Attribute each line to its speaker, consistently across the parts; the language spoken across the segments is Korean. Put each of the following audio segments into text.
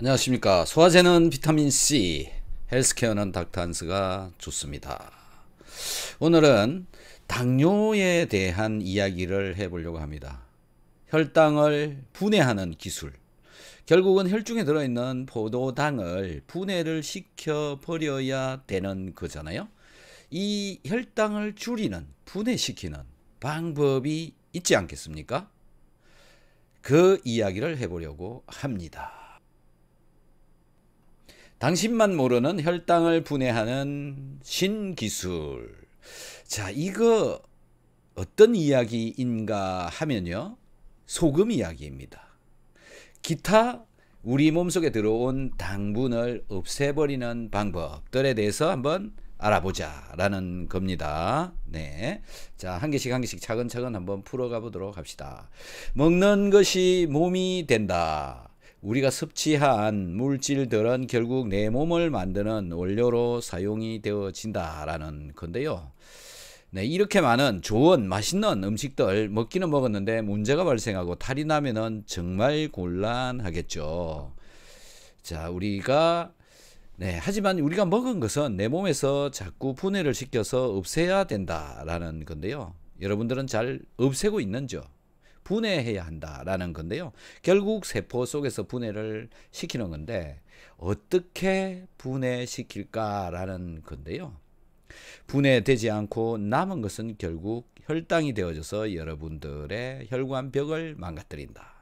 Speaker 1: 안녕하십니까. 소화제는 비타민C, 헬스케어는 닥터한스가 좋습니다. 오늘은 당뇨에 대한 이야기를 해보려고 합니다. 혈당을 분해하는 기술. 결국은 혈중에 들어있는 포도당을 분해를 시켜버려야 되는 거잖아요. 이 혈당을 줄이는, 분해시키는 방법이 있지 않겠습니까? 그 이야기를 해보려고 합니다. 당신만 모르는 혈당을 분해하는 신기술. 자, 이거 어떤 이야기인가 하면요. 소금 이야기입니다. 기타 우리 몸속에 들어온 당분을 없애버리는 방법들에 대해서 한번 알아보자 라는 겁니다. 네. 자, 한 개씩 차근차근 한번 풀어가 보도록 합시다. 먹는 것이 몸이 된다. 우리가 섭취한 물질들은 결국 내 몸을 만드는 원료로 사용이 되어진다라는 건데요. 네, 이렇게 많은 좋은 맛있는 음식들 먹기는 먹었는데 문제가 발생하고 탈이 나면은 정말 곤란하겠죠. 자, 하지만 우리가 먹은 것은 내 몸에서 자꾸 분해를 시켜서 없애야 된다라는 건데요. 여러분들은 잘 없애고 있는지요? 분해해야 한다라는 건데요. 결국 세포 속에서 분해를 시키는 건데 어떻게 분해시킬까라는 건데요. 분해되지 않고 남은 것은 결국 혈당이 되어져서 여러분들의 혈관벽을 망가뜨린다.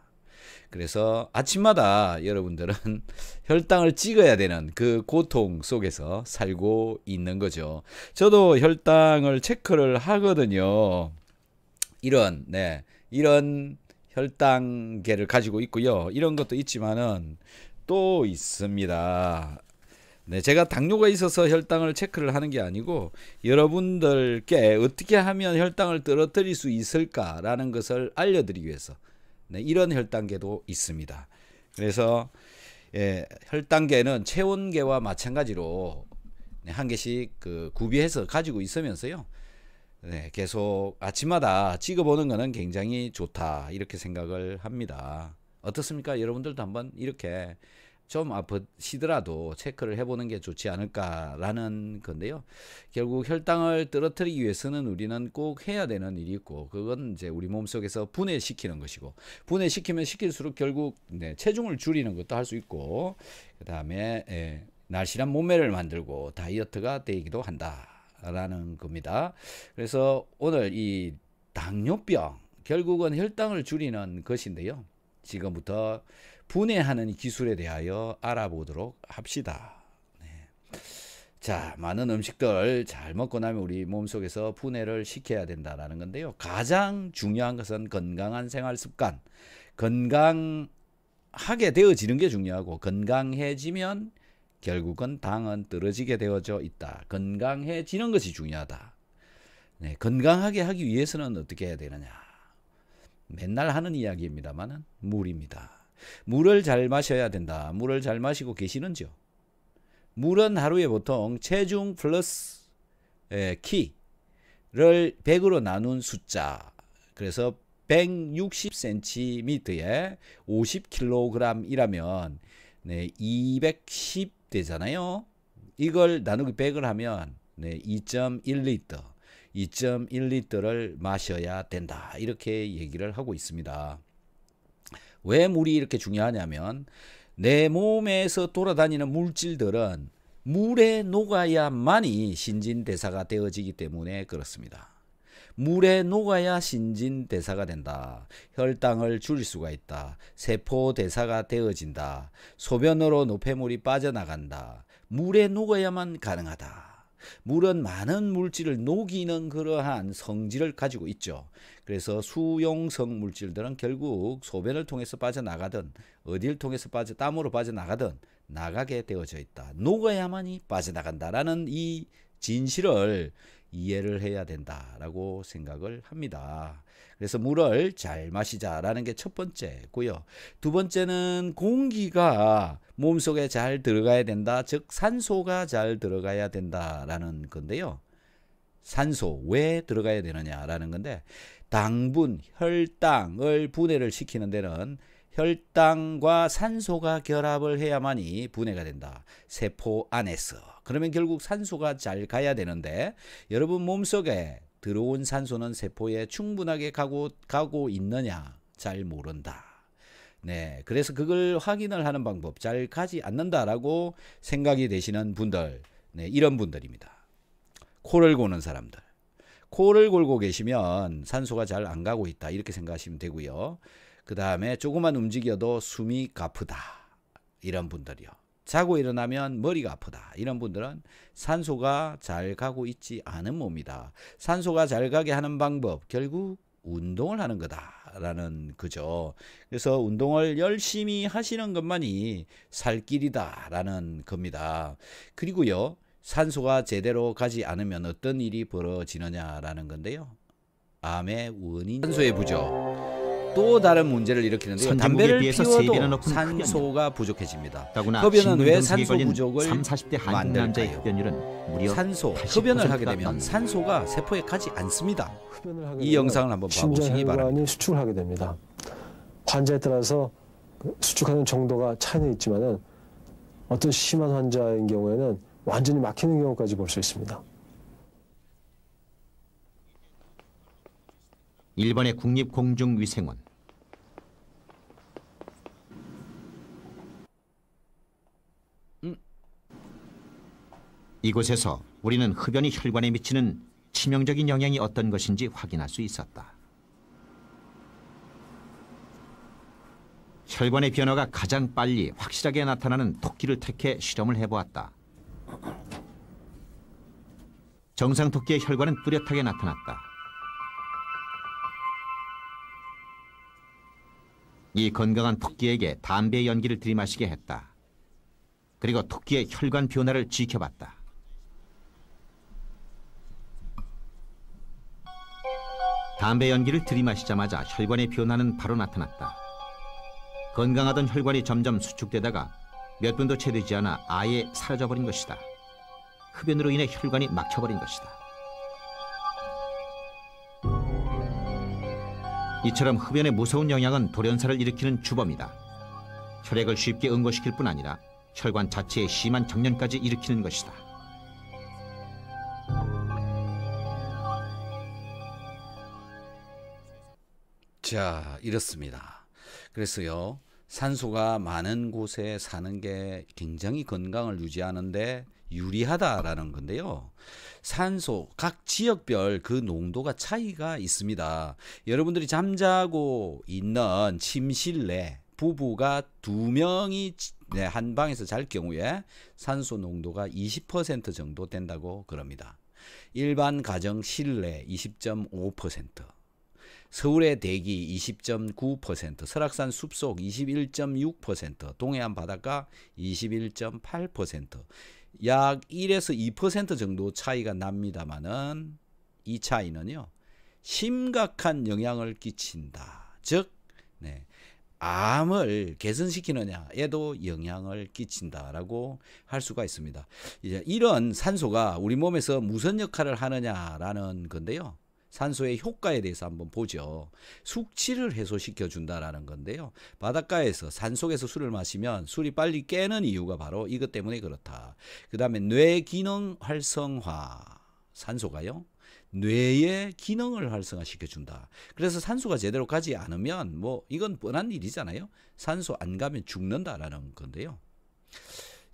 Speaker 1: 그래서 아침마다 여러분들은 혈당을 찍어야 되는 그 고통 속에서 살고 있는 거죠. 저도 혈당을 체크를 하거든요. 이런 혈당계를 가지고 있고요. 이런 것도 있지만은 또 있습니다. 네, 제가 당뇨가 있어서 혈당을 체크를 하는 게 아니고 여러분들께 어떻게 하면 혈당을 떨어뜨릴 수 있을까라는 것을 알려드리기 위해서 이런 혈당계도 있습니다. 그래서 혈당계는 체온계와 마찬가지로 한 개씩 구비해서 가지고 있으면서요. 계속 아침마다 찍어보는 것은 굉장히 좋다 이렇게 생각을 합니다. 어떻습니까? 여러분들도 한번 이렇게 좀 아프시더라도 체크를 해보는 게 좋지 않을까라는 건데요. 결국 혈당을 떨어뜨리기 위해서는 우리는 꼭 해야 되는 일이 있고 그건 이제 우리 몸속에서 분해시키는 것이고 분해시키면 시킬수록 결국 체중을 줄이는 것도 할 수 있고 그 다음에 날씬한 몸매를 만들고 다이어트가 되기도 한다. 라는 겁니다. 그래서 오늘 이 당뇨병 결국은 혈당을 줄이는 것인데요. 지금부터 분해하는 기술에 대하여 알아보도록 합시다. 네. 자, 많은 음식들 잘 먹고 나면 우리 몸속에서 분해를 시켜야 된다라는 건데요. 가장 중요한 것은 건강한 생활 습관. 건강하게 되어지는 게 중요하고 건강해지면 결국은 당은 떨어지게 되어져 있다. 건강해지는 것이 중요하다. 네, 건강하게 하기 위해서는 어떻게 해야 되느냐. 맨날 하는 이야기입니다만 물입니다. 물을 잘 마셔야 된다. 물을 잘 마시고 계시는지요? 물은 하루에 보통 체중 플러스 키를 100으로 나눈 숫자. 그래서 160cm에 50kg이라면 210 되잖아요. 이걸 나누기 100을 하면 2.1리터 2.1리터를 마셔야 된다 이렇게 얘기를 하고 있습니다. 왜 물이 이렇게 중요하냐면 내 몸에서 돌아다니는 물질들은 물에 녹아야만이 신진대사가 되어지기 때문에 그렇습니다. 물에 녹아야 신진대사가 된다. 혈당을 줄일 수가 있다. 세포대사가 되어진다. 소변으로 노폐물이 빠져나간다. 물에 녹아야만 가능하다. 물은 많은 물질을 녹이는 그러한 성질을 가지고 있죠. 그래서 수용성 물질들은 결국 소변을 통해서 빠져나가든 어디를 통해서 땀으로 빠져나가든 나가게 되어져 있다. 녹아야만이 빠져나간다라는 이 진실을 이해를 해야 된다라고 생각을 합니다. 그래서 물을 잘 마시자라는 게 첫 번째고요. 두 번째는 공기가 몸속에 잘 들어가야 된다. 즉 산소가 잘 들어가야 된다라는 건데요. 산소 왜 들어가야 되느냐라는 건데 당분, 혈당을 분해를 시키는 데는 혈당과 산소가 결합을 해야만이 분해가 된다. 세포 안에서. 그러면 결국 산소가 잘 가야 되는데 여러분 몸속에 들어온 산소는 세포에 충분하게 가고 있느냐 잘 모른다. 네, 그래서 그걸 확인을 하는 방법 잘 가지 않는다라고 생각이 되시는 분들, 네, 이런 분들입니다. 코를 고는 사람들. 코를 골고 계시면 산소가 잘 안 가고 있다 이렇게 생각하시면 되고요. 그 다음에 조금만 움직여도 숨이 가쁘다 이런 분들이요. 자고 일어나면 머리가 아프다 이런 분들은 산소가 잘 가고 있지 않은 몸이다. 산소가 잘 가게 하는 방법 결국 운동을 하는 거다라는 거죠. 그래서 운동을 열심히 하시는 것만이 살 길이다라는 겁니다. 그리고요. 산소가 제대로 가지 않으면 어떤 일이 벌어지느냐라는 건데요. 암의 원인 산소의 부족. 또 다른 문제를 일으키는데요. 담배를 피워도 산소가 부족해집니다. 흡연은 왜 산소 부족을
Speaker 2: 30, 40대 한국 남자의 흡연율은 무려
Speaker 1: 산소, 흡연을 하게 되면 산소가 세포에 가지 않습니다. 이 영상을 한번 봐보시기 바랍니다.
Speaker 3: 수축을 하게 됩니다. 환자에 따라서 수축하는 정도가 차이는 있지만은 어떤 심한 환자인 경우에는 완전히 막히는 경우까지 볼 수 있습니다.
Speaker 2: 일본의 국립공중위생원. 이곳에서 우리는 흡연이 혈관에 미치는 치명적인 영향이 어떤 것인지 확인할 수 있었다. 혈관의 변화가 가장 빨리 확실하게 나타나는 토끼를 택해 실험을 해보았다. 정상 토끼의 혈관은 뚜렷하게 나타났다. 이 건강한 토끼에게 담배 연기를 들이마시게 했다. 그리고 토끼의 혈관 변화를 지켜봤다. 담배 연기를 들이마시자마자 혈관의 변화는 바로 나타났다. 건강하던 혈관이 점점 수축되다가 몇 분도 채 되지 않아 아예 사라져버린 것이다. 흡연으로 인해 혈관이 막혀버린 것이다. 이처럼 흡연의 무서운 영향은 돌연사를 일으키는 주범이다. 혈액을 쉽게 응고시킬 뿐 아니라 혈관 자체에 심한 정년까지 일으키는 것이다.
Speaker 1: 자, 이렇습니다. 그래서요, 산소가 많은 곳에 사는 게 굉장히 건강을 유지하는데 유리하다라는 건데요. 산소 각 지역별 그 농도가 차이가 있습니다. 여러분들이 잠자고 있는 침실 내 부부가 2명이 한 방에서 잘 경우에 산소 농도가 20% 정도 된다고 그럽니다. 일반 가정 실내 20.5%, 서울의 대기 20.9%, 설악산 숲속 21.6%, 동해안 바닷가 21.8%, 약 1에서 2% 정도 차이가 납니다만은 이 차이는요 심각한 영향을 끼친다. 즉, 암을 개선시키느냐에도 영향을 끼친다라고 할 수가 있습니다. 이제 이런 산소가 우리 몸에서 무슨 역할을 하느냐라는 건데요. 산소의 효과에 대해서 한번 보죠. 숙취를 해소시켜 준다라는 건데요. 바닷가에서 산속에서 술을 마시면 술이 빨리 깨는 이유가 바로 이것 때문에 그렇다. 그 다음에 뇌 기능 활성화. 산소가요. 뇌의 기능을 활성화시켜 준다. 그래서 산소가 제대로 가지 않으면 뭐 이건 뻔한 일이잖아요. 산소 안 가면 죽는다라는 건데요.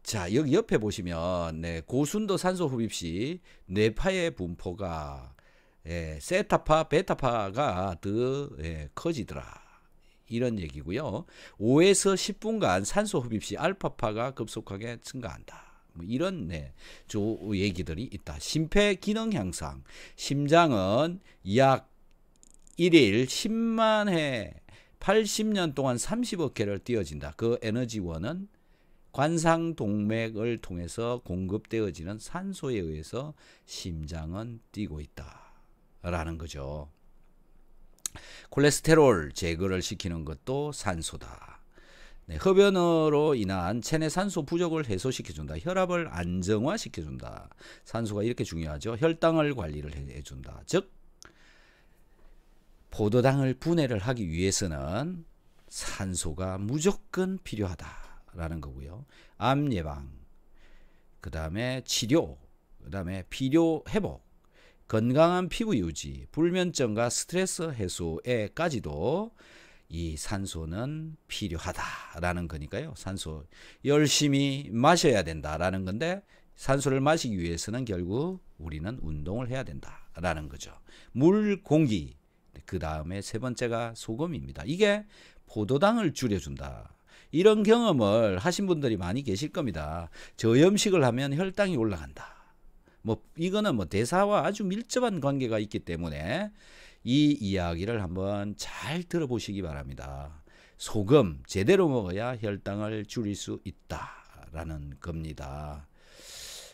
Speaker 1: 자, 여기 옆에 보시면 고순도 산소 흡입 시 뇌파의 분포가 세타파, 베타파가 더 커지더라. 이런 얘기고요. 5에서 10분간 산소 흡입 시 알파파가 급속하게 증가한다. 뭐 이런 얘기들이 있다. 심폐 기능 향상. 심장은 약 1일 10만 회 80년 동안 30억 개를 뛰어진다. 그 에너지원은 관상동맥을 통해서 공급되어지는 산소에 의해서 심장은 뛰고 있다. 라는 거죠. 콜레스테롤 제거를 시키는 것도 산소다. 흡연으로 인한 체내 산소 부족을 해소시켜준다. 혈압을 안정화시켜준다. 산소가 이렇게 중요하죠. 혈당을 관리를 해준다. 즉 포도당을 분해를 하기 위해서는 산소가 무조건 필요하다라는 거고요. 암 예방, 그 다음에 치료, 그 다음에 피로 회복, 건강한 피부 유지, 불면증과 스트레스 해소에까지도 이 산소는 필요하다라는 거니까요. 산소 열심히 마셔야 된다라는 건데, 산소를 마시기 위해서는 결국 우리는 운동을 해야 된다라는 거죠. 물, 공기, 그 다음에 세 번째가 소금입니다. 이게 포도당을 줄여준다. 이런 경험을 하신 분들이 많이 계실 겁니다. 저염식을 하면 혈당이 올라간다. 뭐 이거는 뭐 대사와 아주 밀접한 관계가 있기 때문에 이 이야기를 한번 잘 들어보시기 바랍니다. 소금 제대로 먹어야 혈당을 줄일 수 있다라는 겁니다.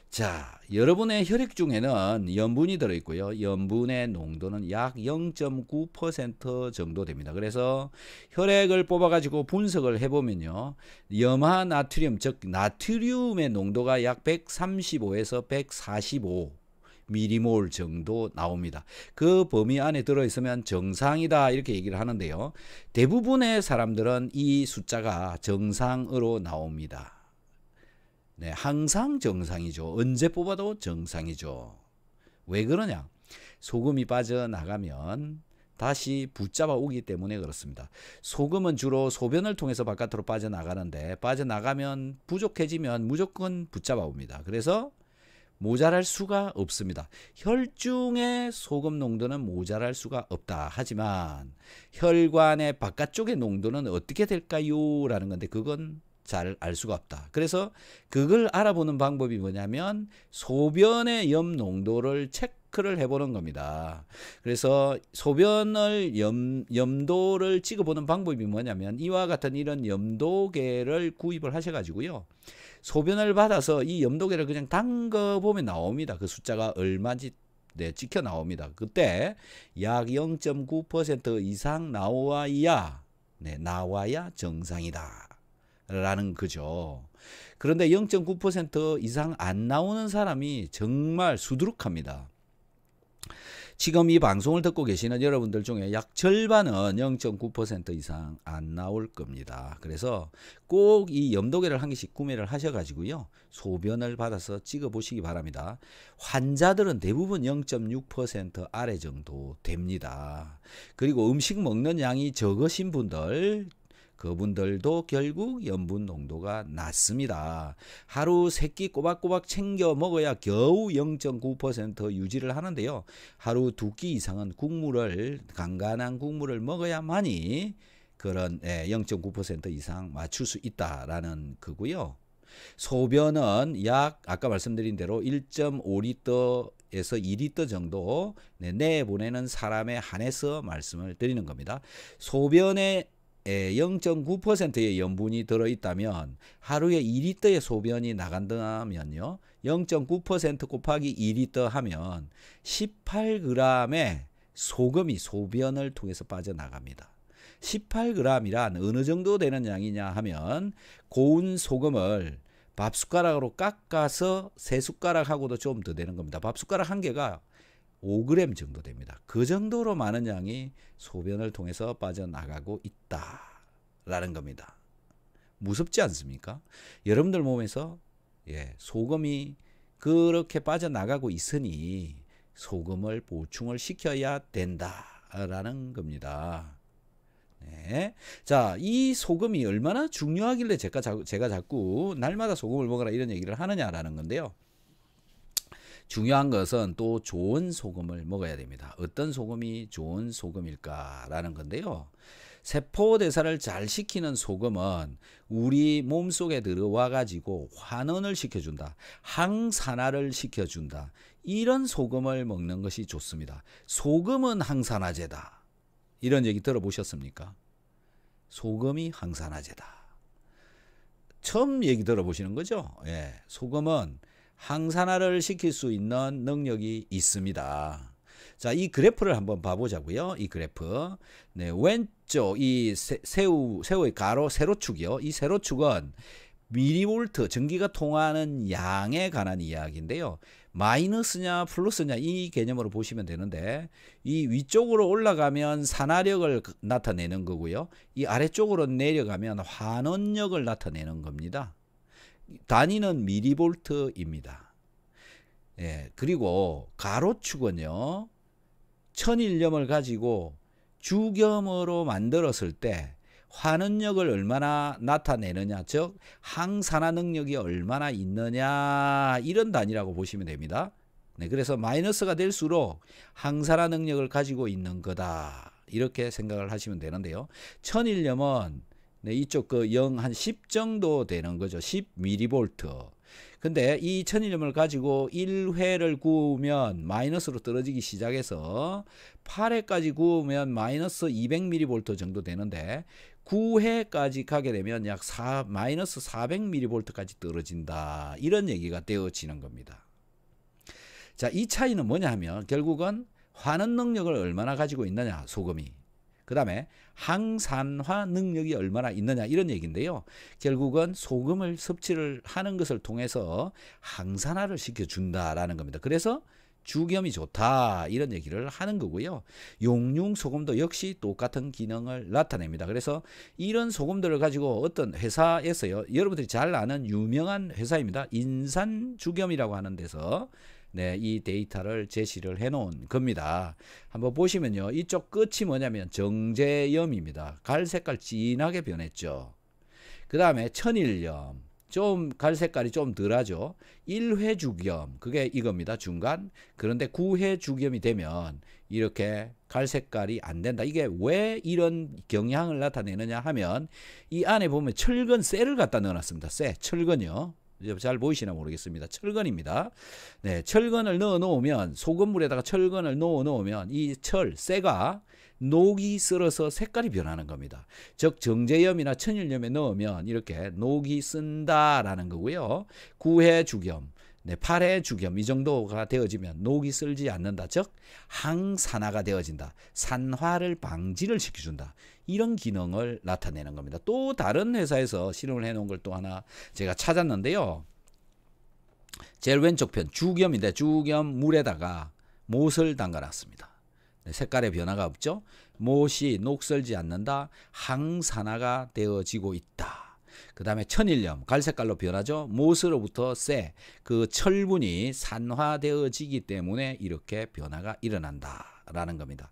Speaker 1: 자, 여러분의 혈액 중에는 염분이 들어있고요. 염분의 농도는 약 0.9% 정도 됩니다. 그래서 혈액을 뽑아가지고 분석을 해보면요. 염화 나트륨, 즉 나트륨의 농도가 약 135에서 145 미리몰 정도 나옵니다. 그 범위 안에 들어있으면 정상이다 이렇게 얘기를 하는데요. 대부분의 사람들은 이 숫자가 정상으로 나옵니다. 네, 항상 정상이죠. 언제 뽑아도 정상이죠. 왜 그러냐? 소금이 빠져나가면 다시 붙잡아 오기 때문에 그렇습니다. 소금은 주로 소변을 통해서 바깥으로 빠져나가는데, 빠져나가면 부족해지면 무조건 붙잡아 옵니다. 그래서 모자랄 수가 없습니다. 혈중의 소금 농도는 모자랄 수가 없다. 하지만 혈관의 바깥쪽의 농도는 어떻게 될까요? 라는 건데, 그건 잘 알 수가 없다. 그래서 그걸 알아보는 방법이 뭐냐면 소변의 염 농도를 체크를 해보는 겁니다. 그래서 소변을 염도를 찍어보는 방법이 뭐냐면 이와 같은 이런 염도계를 구입을 하셔가지고요. 소변을 받아서 이 염도계를 그냥 담궈보면 나옵니다. 그 숫자가 얼마인지 네, 찍혀 나옵니다. 그때 약 0.9% 이상 나와야 정상이다. 라는 거죠. 그런데 0.9% 이상 안 나오는 사람이 정말 수두룩합니다. 지금 이 방송을 듣고 계시는 여러분들 중에 약 절반은 0.9% 이상 안 나올 겁니다. 그래서 꼭 이 염도계를 한 개씩 구매를 하셔가지고요. 소변을 받아서 찍어 보시기 바랍니다. 환자들은 대부분 0.6% 아래 정도 됩니다. 그리고 음식 먹는 양이 적으신 분들, 그분들도 결국 염분 농도가 낮습니다. 하루 3끼 꼬박꼬박 챙겨 먹어야 겨우 0.9% 유지를 하는데요. 하루 2끼 이상은 간간한 국물을 먹어야만이 그런 0.9% 이상 맞출 수 있다라는 거고요. 소변은 약 아까 말씀드린 대로 1.5리터에서 2리터 정도 내보내는 사람에 한해서 말씀을 드리는 겁니다. 소변에 0.9%의 염분이 들어있다면 하루에 2리터의 소변이 나간다면요. 0.9% 곱하기 2리터 하면 18g의 소금이 소변을 통해서 빠져나갑니다. 18g이란 어느 정도 되는 양이냐 하면 고운 소금을 밥숟가락으로 깎아서 3숟가락하고도 좀 더 되는 겁니다. 밥숟가락 한 개가 5g 정도 됩니다. 그 정도로 많은 양이 소변을 통해서 빠져나가고 있다라는 겁니다. 무섭지 않습니까? 여러분들 몸에서 소금이 그렇게 빠져나가고 있으니 소금을 보충을 시켜야 된다라는 겁니다. 네. 자, 이 소금이 얼마나 중요하길래 제가 자꾸 날마다 소금을 먹어라 이런 얘기를 하느냐라는 건데요. 중요한 것은 또 좋은 소금을 먹어야 됩니다. 어떤 소금이 좋은 소금일까라는 건데요. 세포 대사를 잘 시키는 소금은 우리 몸속에 들어와 가지고 환원을 시켜준다. 항산화를 시켜준다. 이런 소금을 먹는 것이 좋습니다. 소금은 항산화제다. 이런 얘기 들어보셨습니까? 소금이 항산화제다. 처음 얘기 들어보시는 거죠? 소금은 항산화를 시킬 수 있는 능력이 있습니다. 자, 이 그래프를 한번 봐보자고요. 이 그래프. 왼쪽 이 새우의 가로 세로축이요. 이 세로축은 미리볼트 전기가 통하는 양에 관한 이야기인데요. 마이너스냐 플러스냐 이 개념으로 보시면 되는데 이 위쪽으로 올라가면 산화력을 나타내는 거고요. 이 아래쪽으로 내려가면 환원력을 나타내는 겁니다. 단위는 미리볼트입니다. 예, 그리고 가로축은요. 천일염을 가지고 주겸으로 만들었을 때 환원력을 얼마나 나타내느냐, 즉 항산화 능력이 얼마나 있느냐 이런 단위라고 보시면 됩니다. 네, 그래서 마이너스가 될수록 항산화 능력을 가지고 있는 거다 이렇게 생각을 하시면 되는데요. 천일염은 네, 이쪽 그 0 한 10 정도 되는 거죠. 10mV. 근데 이 천일염을 가지고 1회를 구우면 마이너스로 떨어지기 시작해서 8회까지 구우면 마이너스 200mV 정도 되는데 9회까지 가게 되면 약 마이너스 400mV까지 떨어진다. 이런 얘기가 되어지는 겁니다. 자, 이 차이는 뭐냐 하면 결국은 환원 능력을 얼마나 가지고 있느냐, 소금이. 그 다음에 항산화 능력이 얼마나 있느냐 이런 얘기인데요. 결국은 소금을 섭취를 하는 것을 통해서 항산화를 시켜준다라는 겁니다. 그래서 주겸이 좋다 이런 얘기를 하는 거고요. 용융소금도 역시 똑같은 기능을 나타냅니다. 그래서 이런 소금들을 가지고 어떤 회사에서요. 여러분들이 잘 아는 유명한 회사입니다. 인산주겸이라고 하는 데서 네, 이 데이터를 제시를 해 놓은 겁니다. 한번 보시면요. 이쪽 끝이 뭐냐면 정제염입니다. 갈색깔 진하게 변했죠. 그 다음에 천일염. 좀 갈색깔이 좀 덜하죠. 1회 주겸. 그게 이겁니다. 중간. 그런데 9회 주겸이 되면 이렇게 갈색깔이 안 된다. 이게 왜 이런 경향을 나타내느냐 하면 이 안에 보면 철근 쇠를 갖다 넣어놨습니다. 쇠, 철근이요. 잘 보이시나 모르겠습니다. 철근입니다. 네, 철근을 넣어 놓으면 소금물에다가 철근을 넣어 놓으면 이 쇠가 녹이 쓸어서 색깔이 변하는 겁니다. 즉 정제염이나 천일염에 넣으면 이렇게 녹이 쓴다라는 거고요. 9회 주겸, 네, 8회 주겸 이 정도가 되어지면 녹이 쓸지 않는다. 즉 항산화가 되어진다. 산화를 방지를 시켜준다. 이런 기능을 나타내는 겁니다. 또 다른 회사에서 실험을 해놓은 걸 또 하나 제가 찾았는데요. 제일 왼쪽 편 주겸인데 주겸 물에다가 못을 담가놨습니다. 네, 색깔의 변화가 없죠. 못이 녹슬지 않는다. 항산화가 되어지고 있다. 그 다음에 천일염 갈색깔로 변하죠. 못으로부터 그 철분이 산화되어지기 때문에 이렇게 변화가 일어난다라는 겁니다.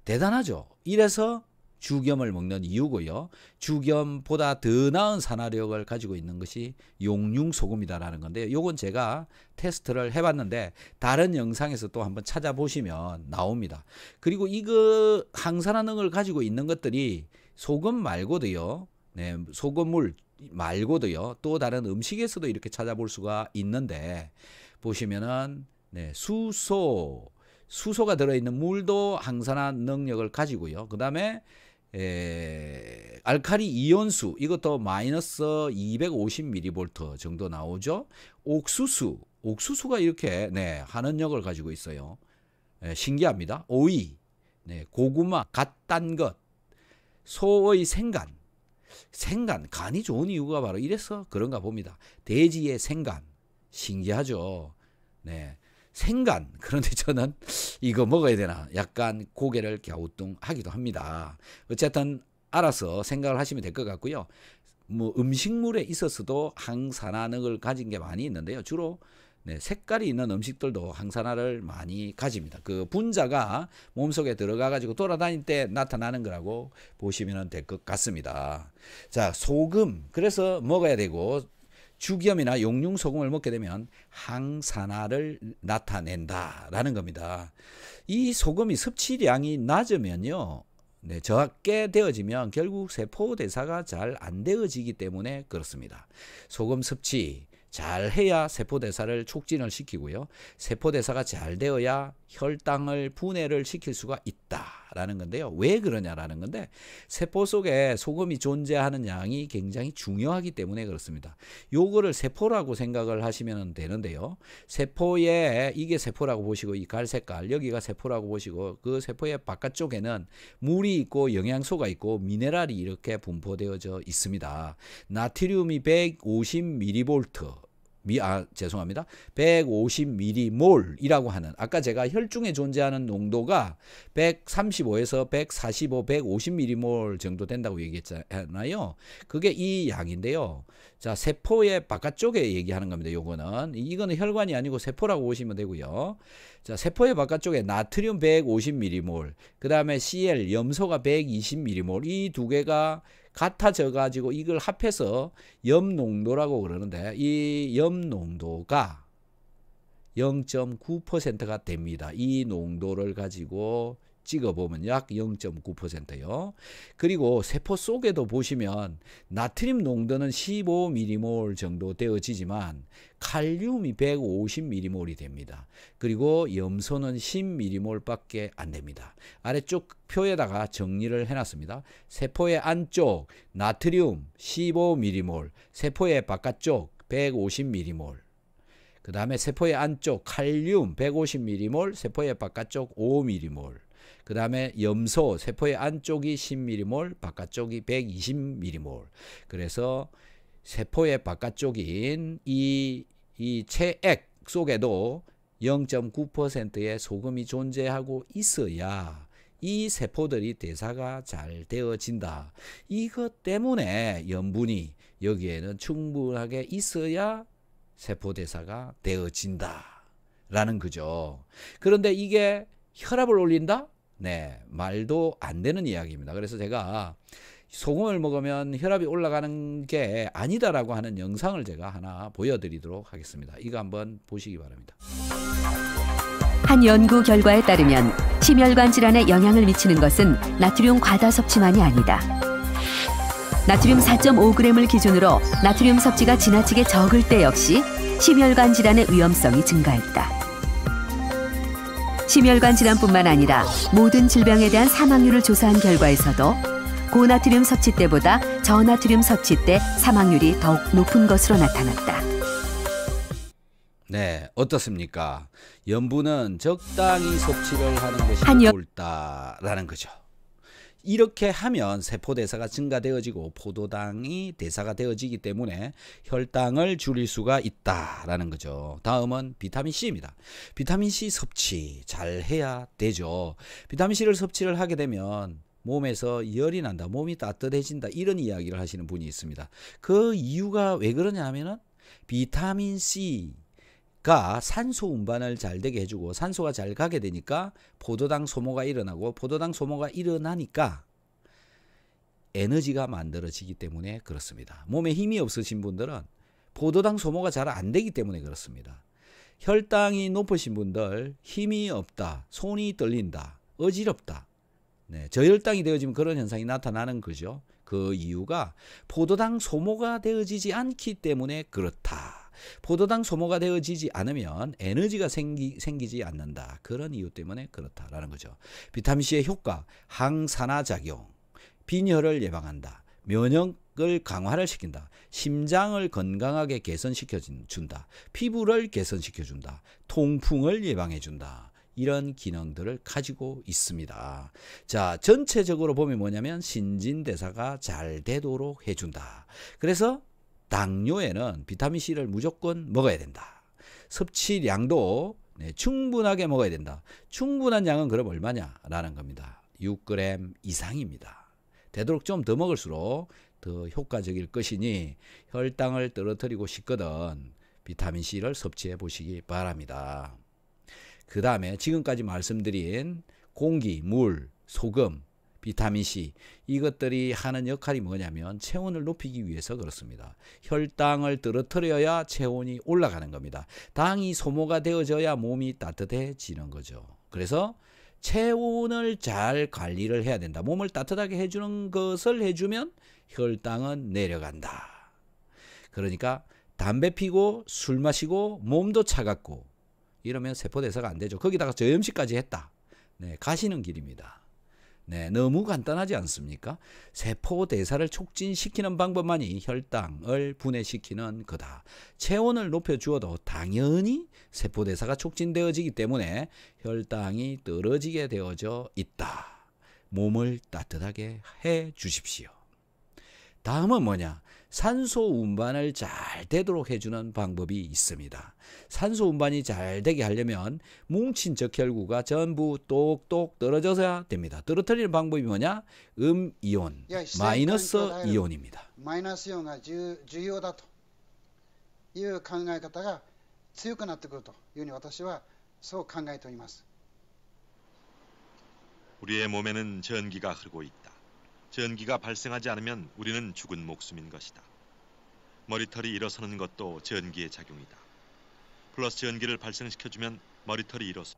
Speaker 1: 대단하죠. 이래서 주겸을 먹는 이유고요. 주겸보다 더 나은 산화력을 가지고 있는 것이 용융소금이다라는 건데요. 요건 제가 테스트를 해봤는데 다른 영상에서 또 한번 찾아보시면 나옵니다. 그리고 이거 항산화능을 가지고 있는 것들이 소금 말고도요. 네, 소금물 말고도요. 또 다른 음식에서도 이렇게 찾아볼 수가 있는데 보시면은 네, 수소가 들어있는 물도 항산화 능력을 가지고요. 그 다음에 알칼리 이온수 이것도 마이너스 250mV 정도 나오죠. 옥수수가 이렇게 네, 환원력을 가지고 있어요. 네, 신기합니다. 오이, 네, 고구마, 갓 딴 것, 소의 생간, 간이 좋은 이유가 바로 이래서 그런가 봅니다. 돼지의 생간, 신기하죠. 네. 생간. 그런데 저는 이거 먹어야 되나 약간 고개를 갸우뚱하기도 합니다. 어쨌든 알아서 생각을 하시면 될 것 같고요. 뭐 음식물에 있어서도 항산화능을 가진 게 많이 있는데요. 주로 네, 색깔이 있는 음식들도 항산화를 많이 가집니다. 그 분자가 몸속에 들어가 가지고 돌아다닐 때 나타나는 거라고 보시면 될 것 같습니다. 자, 소금. 그래서 먹어야 되고 주겸이나 용융소금을 먹게 되면 항산화를 나타낸다라는 겁니다. 이 소금이 섭취량이 낮으면요. 네, 적게 되어지면 결국 세포대사가 잘 안 되어지기 때문에 그렇습니다. 소금 섭취 잘 해야 세포대사를 촉진을 시키고요. 세포대사가 잘 되어야 혈당을 분해를 시킬 수가 있다. 된다라는 건데요. 왜 그러냐라는 건데 세포 속에 소금이 존재하는 양이 굉장히 중요하기 때문에 그렇습니다. 요거를 세포라고 생각을 하시면 되는데요. 세포에 이게 세포라고 보시고 이 갈색깔 여기가 세포라고 보시고 그 세포의 바깥쪽에는 물이 있고 영양소가 있고 미네랄이 이렇게 분포되어져 있습니다. 나트륨이 150mV 죄송합니다. 150m몰이라고 하는 아까 제가 혈중에 존재하는 농도가 135에서 145, 150m몰 정도 된다고 얘기했잖아요. 그게 이 양인데요. 자, 세포의 바깥쪽에 얘기하는 겁니다. 이거는 혈관이 아니고 세포라고 보시면 되고요. 자, 세포의 바깥쪽에 나트륨 150m몰, 그 다음에 Cl 염소가 120m몰, 이 두 개가 같아져 가지고 이걸 합해서 염농도라고 그러는데 이 염농도가 0.9%가 됩니다. 이 농도를 가지고 찍어보면 약 0.9%요. 그리고 세포 속에도 보시면 나트륨 농도는 15m몰 정도 되어지지만 칼륨이 150m몰이 됩니다. 그리고 염소는 10m몰 밖에 안 됩니다. 아래쪽 표에다가 정리를 해놨습니다. 세포의 안쪽 나트륨 15m몰, 세포의 바깥쪽 150m몰, 그 다음에 세포의 안쪽 칼륨 150m몰, 세포의 바깥쪽 5m몰, 그 다음에 염소 세포의 안쪽이 10m몰, 바깥쪽이 120m몰. 그래서 세포의 바깥쪽인 이 체액 속에도 0.9%의 소금이 존재하고 있어야 이 세포들이 대사가 잘 되어진다. 이것 때문에 염분이 여기에는 충분하게 있어야 세포 대사가 되어진다 라는 거죠. 그런데 이게 혈압을 올린다? 네, 말도 안 되는 이야기입니다. 그래서 제가 소금을 먹으면 혈압이 올라가는 게 아니다라고 하는 영상을 제가 하나 보여드리도록 하겠습니다. 이거 한번 보시기 바랍니다.
Speaker 4: 한 연구 결과에 따르면 심혈관 질환에 영향을 미치는 것은 나트륨 과다 섭취만이 아니다. 나트륨 4.5g을 기준으로 나트륨 섭취가 지나치게 적을 때 역시 심혈관 질환의 위험성이 증가했다. 심혈관 질환뿐만 아니라 모든 질병에 대한 사망률을 조사한 결과에서도 고나트륨 섭취 때보다 저나트륨 섭취 때 사망률이 더욱 높은 것으로 나타났다.
Speaker 1: 네, 어떻습니까? 염분은 적당히 섭취를 하는 것이 옳다라는 거죠. 이렇게 하면 세포대사가 증가되어지고 포도당이 대사가 되어지기 때문에 혈당을 줄일 수가 있다라는 거죠. 다음은 비타민C입니다. 비타민C 섭취 잘 해야 되죠. 비타민C를 섭취를 하게 되면 몸에서 열이 난다, 몸이 따뜻해진다, 이런 이야기를 하시는 분이 있습니다. 그 이유가 왜 그러냐 하면은 비타민C가 산소 운반을 잘 되게 해주고 산소가 잘 가게 되니까 포도당 소모가 일어나고 포도당 소모가 일어나니까 에너지가 만들어지기 때문에 그렇습니다. 몸에 힘이 없으신 분들은 포도당 소모가 잘 안 되기 때문에 그렇습니다. 혈당이 높으신 분들 힘이 없다, 손이 떨린다, 어지럽다, 네, 저혈당이 되어지면 그런 현상이 나타나는 거죠. 그 이유가 포도당 소모가 되어지지 않기 때문에 그렇다. 포도당 소모가 되어지지 않으면 에너지가 생기지 않는다. 그런 이유 때문에 그렇다라는 거죠. 비타민C의 효과, 항산화작용, 빈혈을 예방한다, 면역을 강화를 시킨다, 심장을 건강하게 개선시켜준다, 피부를 개선시켜준다, 통풍을 예방해준다. 이런 기능들을 가지고 있습니다. 자, 전체적으로 보면 뭐냐면 신진대사가 잘 되도록 해준다. 그래서 당뇨에는 비타민C를 무조건 먹어야 된다. 섭취량도 충분하게 먹어야 된다. 충분한 양은 그럼 얼마냐라는 겁니다. 6g 이상입니다. 되도록 좀 더 먹을수록 더 효과적일 것이니 혈당을 떨어뜨리고 싶거든 비타민C를 섭취해 보시기 바랍니다. 그 다음에 지금까지 말씀드린 공기, 물, 소금, 비타민C 이것들이 하는 역할이 뭐냐면 체온을 높이기 위해서 그렇습니다. 혈당을 떨어뜨려야 체온이 올라가는 겁니다. 당이 소모가 되어져야 몸이 따뜻해지는 거죠. 그래서 체온을 잘 관리를 해야 된다. 몸을 따뜻하게 해주는 것을 해주면 혈당은 내려간다. 그러니까 담배 피고 술 마시고 몸도 차갑고 이러면 세포대사가 안 되죠. 거기다가 저염식까지 했다. 네, 가시는 길입니다. 네, 너무 간단하지 않습니까? 세포 대사를 촉진시키는 방법만이 혈당을 분해시키는 거다. 체온을 높여주어도 당연히 세포 대사가 촉진되어지기 때문에 혈당이 떨어지게 되어져 있다. 몸을 따뜻하게 해 주십시오. 다음은 뭐냐? 산소 운반을 잘 되도록 해주는 방법이 있습니다. 산소 운반이 잘 되게 하려면 뭉친 적혈구가 전부 똑똑 떨어져야 됩니다. 떨어뜨리는 방법이 뭐냐? 음이온, 마이너스 이온입니다.
Speaker 5: マイナスイオンが重要だという考え方が強くなってくるというふうに私はそう考えております。
Speaker 6: 우리의 몸에는 전기가 흐르고 있다. 전기가 발생하지 않으면 우리는 죽은 목숨인 것이다. 머리털이 일어서는 것도 전기의 작용이다. 플러스 전기를 발생시켜주면 머리털이 일어서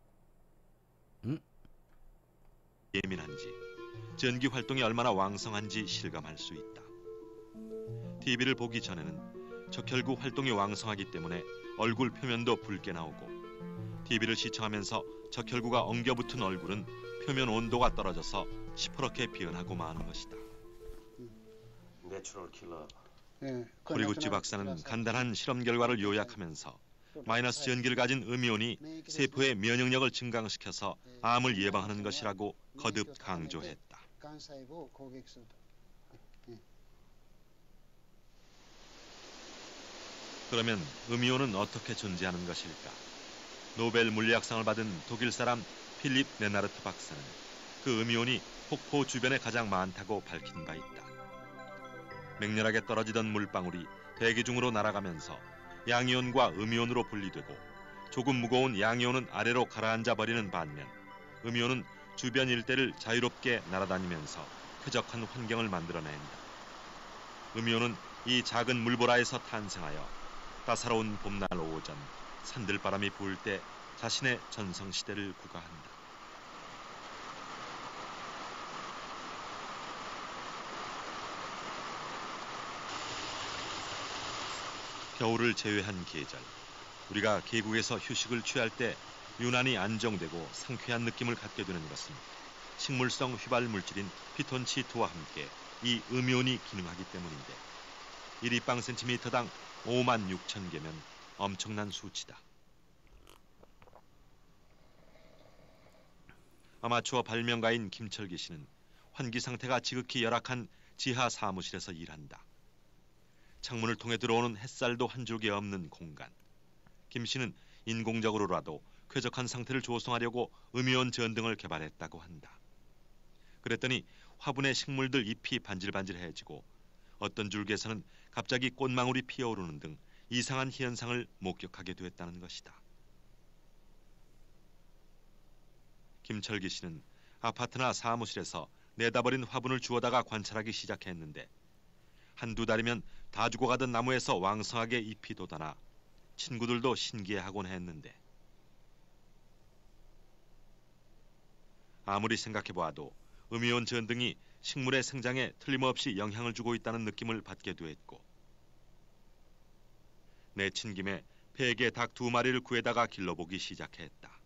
Speaker 6: 예민한지, 전기 활동이 얼마나 왕성한지 실감할 수 있다. TV를 보기 전에는 적혈구 활동이 왕성하기 때문에 얼굴 표면도 붉게 나오고 TV를 시청하면서 적혈구가 엉겨붙은 얼굴은 표면 온도가 떨어져서 시퍼렇게 변하고 마는 것이다. 호리구찌 박사는 간단한 실험 결과를 요약하면서 마이너스 전기를 가진 음이온이 세포의 면역력을 증강시켜서 암을 예방하는 것이라고 거듭 강조했다. 그러면 음이온은 어떻게 존재하는 것일까? 노벨 물리학상을 받은 독일 사람 필립 레나르트 박사는 그 음이온이 폭포 주변에 가장 많다고 밝힌 바 있다. 맹렬하게 떨어지던 물방울이 대기 중으로 날아가면서 양이온과 음이온으로 분리되고 조금 무거운 양이온은 아래로 가라앉아 버리는 반면 음이온은 주변 일대를 자유롭게 날아다니면서 쾌적한 환경을 만들어낸다. 음이온은 이 작은 물보라에서 탄생하여 따사로운 봄날 오전 산들바람이 부을 때 자신의 전성시대를 구가한다. 겨울을 제외한 계절, 우리가 계곡에서 휴식을 취할 때 유난히 안정되고 상쾌한 느낌을 갖게 되는 것은 식물성 휘발 물질인 피톤치드와 함께 이 음이온이 기능하기 때문인데 1입방센티미터당 56,000개면 엄청난 수치다. 아마추어 발명가인 김철기 씨는 환기 상태가 지극히 열악한 지하 사무실에서 일한다. 창문을 통해 들어오는 햇살도 한 줄기 없는 공간. 김 씨는 인공적으로라도 쾌적한 상태를 조성하려고 음이온 전등을 개발했다고 한다. 그랬더니 화분의 식물들 잎이 반질반질해지고 어떤 줄기에서는 갑자기 꽃망울이 피어오르는 등 이상한 현상을 목격하게 되었다는 것이다. 김철기 씨는 아파트나 사무실에서 내다버린 화분을 주워다가 관찰하기 시작했는데 한두 달이면 다 죽어가던 나무에서 왕성하게 잎이 돋아나 친구들도 신기해하곤 했는데 아무리 생각해보아도 음이온 전등이 식물의 생장에 틀림없이 영향을 주고 있다는 느낌을 받게 되었고 내친 김에 폐에게 닭 2마리를 구해다가 길러보기 시작했다.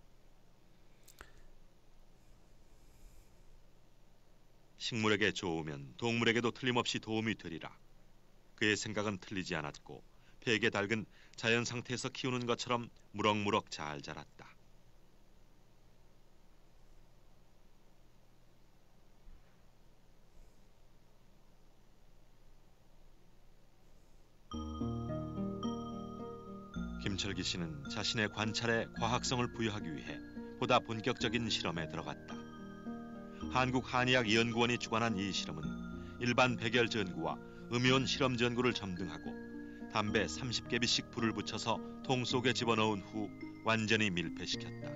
Speaker 6: 식물에게 좋으면 동물에게도 틀림없이 도움이 되리라. 그의 생각은 틀리지 않았고 폐에게 닭은 자연 상태에서 키우는 것처럼 무럭무럭 잘 자랐다. 김철기 씨는 자신의 관찰에 과학성을 부여하기 위해 보다 본격적인 실험에 들어갔다. 한국한의학연구원이 주관한 이 실험은 일반 백열 전구와 음이온 실험 전구를 점등하고 담배 30개비씩 불을 붙여서 통 속에 집어넣은 후 완전히 밀폐시켰다.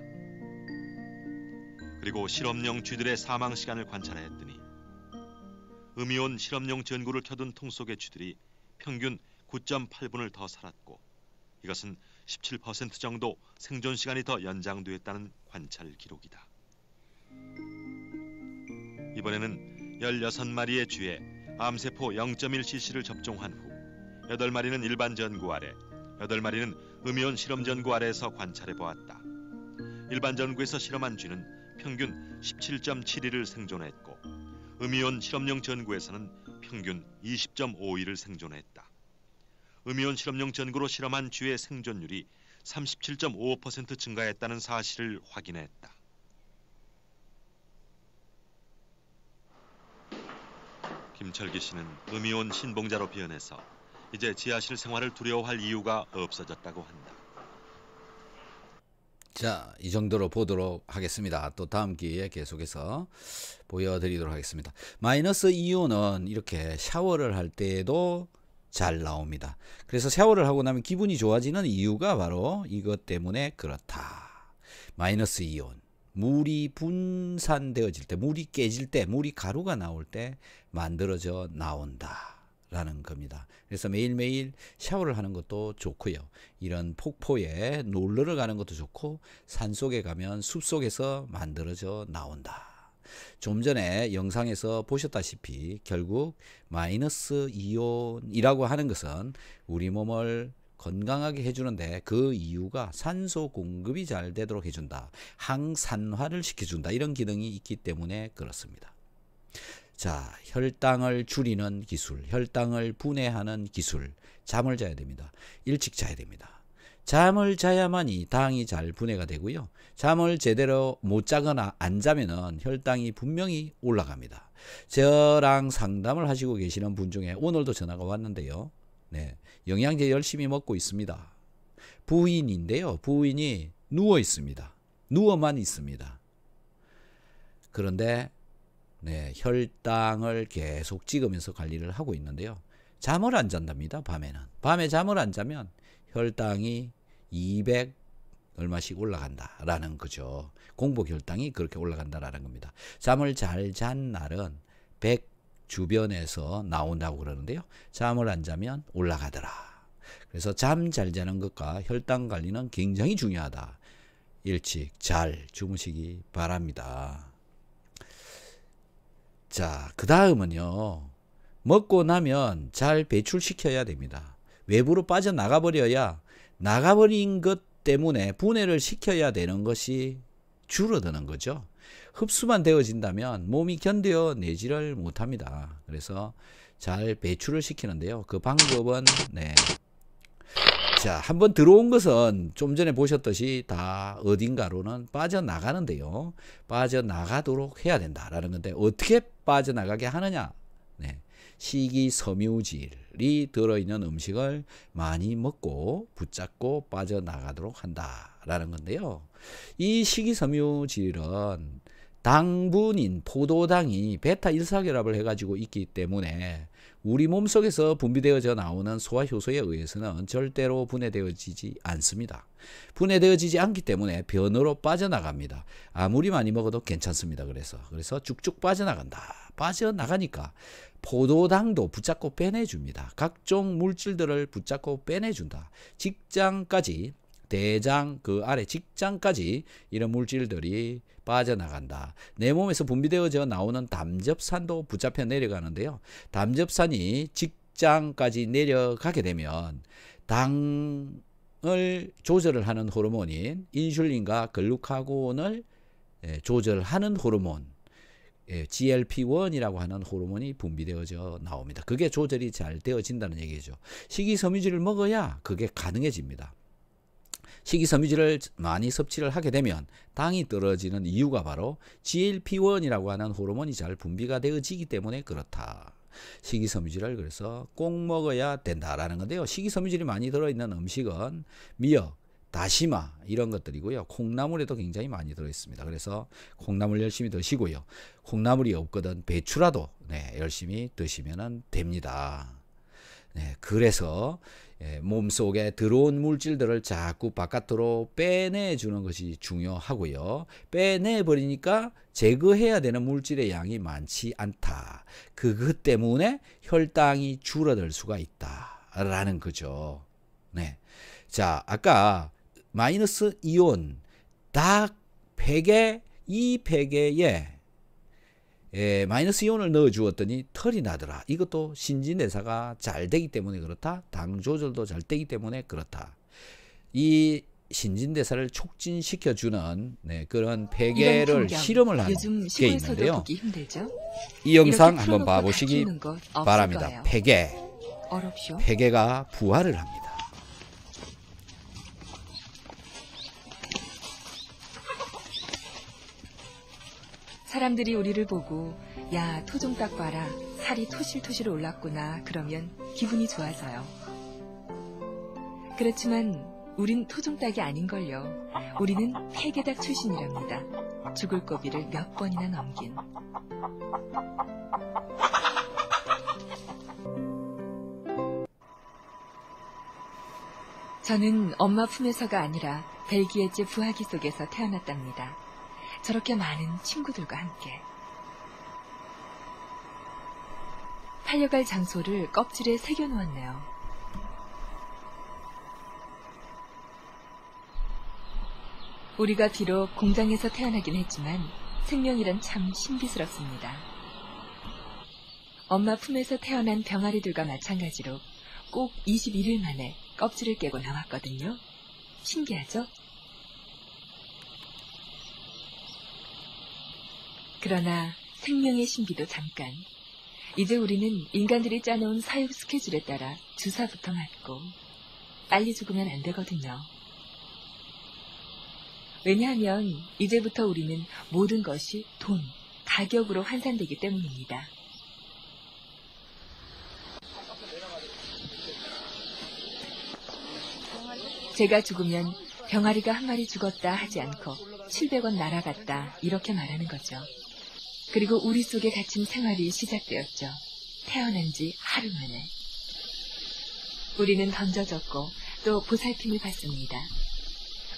Speaker 6: 그리고 실험용 쥐들의 사망 시간을 관찰했더니 음이온 실험용 전구를 켜둔 통 속의 쥐들이 평균 9.8분을 더 살았고 이것은 17% 정도 생존 시간이 더 연장되었다는 관찰 기록이다. 이번에는 16마리의 쥐에 암세포 0.1cc를 접종한 후 8마리는 일반 전구 아래, 8마리는 음이온 실험 전구 아래에서 관찰해 보았다. 일반 전구에서 실험한 쥐는 평균 17.7일을 생존했고 음이온 실험용 전구에서는 평균 20.5일을 생존했다. 음이온 실험용 전구로 실험한 쥐의 생존율이 37.5% 증가했다는 사실을 확인했다. 김철기 씨는 음이온 신봉자로 변해서 이제 지하실 생활을 두려워할 이유가 없어졌다고 한다.
Speaker 1: 자, 이 정도로 보도록 하겠습니다. 또 다음 기회에 계속해서 보여드리도록 하겠습니다. 마이너스 이온은 이렇게 샤워를 할 때에도 잘 나옵니다. 그래서 샤워를 하고 나면 기분이 좋아지는 이유가 바로 이것 때문에 그렇다. 마이너스 이온, 물이 분산되어질 때, 물이 깨질 때, 물이 가루가 나올 때 만들어져 나온다 라는 겁니다. 그래서 매일매일 샤워를 하는 것도 좋고요. 이런 폭포에 놀러 가는 것도 좋고, 산속에 가면 숲속에서 만들어져 나온다. 좀 전에 영상에서 보셨다시피 결국 마이너스 이온이라고 하는 것은 우리 몸을 건강하게 해주는데 그 이유가 산소 공급이 잘 되도록 해준다. 항산화를 시켜준다. 이런 기능이 있기 때문에 그렇습니다. 자, 혈당을 줄이는 기술, 혈당을 분해하는 기술, 잠을 자야 됩니다. 일찍 자야 됩니다. 잠을 자야만이 당이 잘 분해가 되고요. 잠을 제대로 못 자거나 안 자면은 혈당이 분명히 올라갑니다. 저랑 상담을 하시고 계시는 분 중에 오늘도 전화가 왔는데요. 네, 영양제 열심히 먹고 있습니다. 부인인데요. 부인이 누워 있습니다. 누워만 있습니다. 그런데 네, 혈당을 계속 찍으면서 관리를 하고 있는데요. 잠을 안 잔답니다. 밤에는. 밤에 잠을 안 자면 혈당이 200 얼마씩 올라간다라는 거죠. 공복 혈당이 그렇게 올라간다라는 겁니다. 잠을 잘 잔 날은 100 주변에서 나온다고 그러는데요. 잠을 안 자면 올라가더라. 그래서 잠 잘 자는 것과 혈당 관리는 굉장히 중요하다. 일찍 잘 주무시기 바랍니다. 자, 그 다음은요. 먹고 나면 잘 배출시켜야 됩니다. 외부로 빠져나가 버려야 나가버린 것 때문에 분해를 시켜야 되는 것이 줄어드는 거죠. 흡수만 되어진다면 몸이 견뎌내지를 못합니다. 그래서 잘 배출을 시키는데요. 그 방법은 네. 자, 한번 들어온 것은 좀 전에 보셨듯이 다 어딘가로는 빠져나가는데요. 빠져나가도록 해야 된다라는 건데 어떻게 빠져나가게 하느냐? 네. 식이섬유질이 들어있는 음식을 많이 먹고 붙잡고 빠져나가도록 한다라는 건데요. 이 식이섬유질은 당분인 포도당이 베타1사결합을 해가지고 있기 때문에 우리 몸속에서 분비되어져 나오는 소화효소에 의해서는 절대로 분해되어지지 않습니다. 분해되어지지 않기 때문에 변으로 빠져나갑니다. 아무리 많이 먹어도 괜찮습니다. 그래서 쭉쭉 빠져나간다. 빠져나가니까 포도당도 붙잡고 빼내줍니다. 각종 물질들을 붙잡고 빼내준다. 직장까지, 대장 그 아래 직장까지 이런 물질들이 빠져나간다. 내 몸에서 분비되어져 나오는 담즙산도 붙잡혀 내려가는데요. 담즙산이 직장까지 내려가게 되면 당을 조절을 하는 호르몬인 인슐린과 글루카곤을 조절하는 호르몬 GLP-1이라고 하는 호르몬이 분비되어져 나옵니다. 그게 조절이 잘 되어진다는 얘기죠. 식이섬유질을 먹어야 그게 가능해집니다. 식이섬유질을 많이 섭취를 하게 되면 당이 떨어지는 이유가 바로 GLP-1이라고 하는 호르몬이 잘 분비가 되어지기 때문에 그렇다. 식이섬유질을 그래서 꼭 먹어야 된다라는 건데요. 식이섬유질이 많이 들어있는 음식은 미역, 다시마 이런 것들이고요. 콩나물에도 굉장히 많이 들어있습니다. 그래서 콩나물 열심히 드시고요. 콩나물이 없거든 배추라도 열심히 드시면 됩니다. 네, 그래서 몸속에 들어온 물질들을 자꾸 바깥으로 빼내주는 것이 중요하고요. 빼내버리니까 제거해야 되는 물질의 양이 많지 않다. 그것 때문에 혈당이 줄어들 수가 있다라는 거죠. 네. 자, 아까 마이너스 이온 닭 팩에 이 팩에 마이너스 이온을 넣어 주었더니 털이 나더라. 이것도 신진대사가 잘 되기 때문에 그렇다. 당 조절도 잘 되기 때문에 그렇다. 이 신진대사를 촉진시켜주는 그런
Speaker 7: 이런
Speaker 1: 폐계를
Speaker 7: 풍경,
Speaker 1: 실험을 하는
Speaker 7: 요즘
Speaker 1: 게
Speaker 7: 시골에서도
Speaker 1: 있는데요.
Speaker 7: 보기 힘들죠?
Speaker 1: 이 영상
Speaker 7: 이렇게
Speaker 1: 한번
Speaker 7: 틀어놓고
Speaker 1: 봐보시기
Speaker 7: 다투는 것 없을
Speaker 1: 바랍니다.
Speaker 7: 거예요.
Speaker 1: 폐계.
Speaker 7: 어렵쇼?
Speaker 1: 폐계가 부활을 합니다.
Speaker 7: 사람들이 우리를 보고 야, 토 좀 딱 봐라. 살이 토실토실 올랐구나. 그러면 기분이 좋아서요. 그렇지만 우린 토종닭이 아닌걸요. 우리는 폐계닭 출신이랍니다. 죽을 고비를 몇 번이나 넘긴. 저는 엄마 품에서가 아니라 벨기에제 부하기 속에서 태어났답니다. 저렇게 많은 친구들과 함께. 팔려갈 장소를 껍질에 새겨놓았네요. 우리가 비록 공장에서 태어나긴 했지만 생명이란 참 신비스럽습니다. 엄마 품에서 태어난 병아리들과 마찬가지로 꼭 21일 만에 껍질을 깨고 나왔거든요. 신기하죠? 그러나 생명의 신비도 잠깐. 이제 우리는 인간들이 짜놓은 사육 스케줄에 따라 주사부터 맞고 빨리 죽으면 안 되거든요. 왜냐하면 이제부터 우리는 모든 것이 돈, 가격으로 환산되기 때문입니다. 제가 죽으면 병아리가 한 마리 죽었다 하지 않고 700원 날아갔다 이렇게 말하는 거죠. 그리고 우리 속에 갇힌 생활이 시작되었죠. 태어난 지 하루 만에. 우리는 던져졌고 또 보살핌을 받습니다.